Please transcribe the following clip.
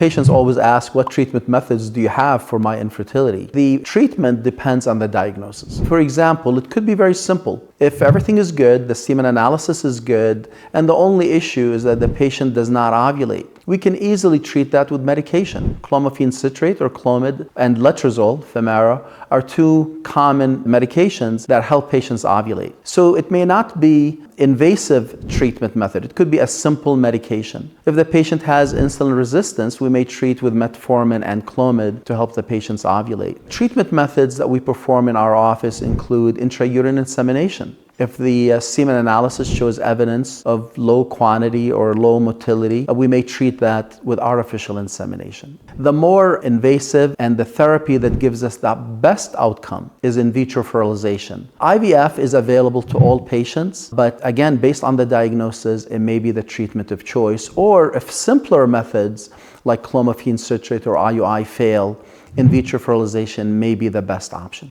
Patients always ask, what treatment methods do you have for my infertility? The treatment depends on the diagnosis. For example, it could be very simple. If everything is good, the semen analysis is good, and the only issue is that the patient does not ovulate, we can easily treat that with medication. Clomiphene citrate or Clomid and letrozole, Femara, are two common medications that help patients ovulate. So it may not be invasive treatment method. It could be a simple medication. If the patient has insulin resistance, we may treat with metformin and Clomid to help the patients ovulate. Treatment methods that we perform in our office include intrauterine insemination. If the semen analysis shows evidence of low quantity or low motility, we may treat that with artificial insemination. The more invasive and the therapy that gives us the best outcome is in vitro fertilization. IVF is available to all patients, but again, based on the diagnosis, it may be the treatment of choice. Or if simpler methods like clomiphene citrate or IUI fail, in vitro fertilization may be the best option.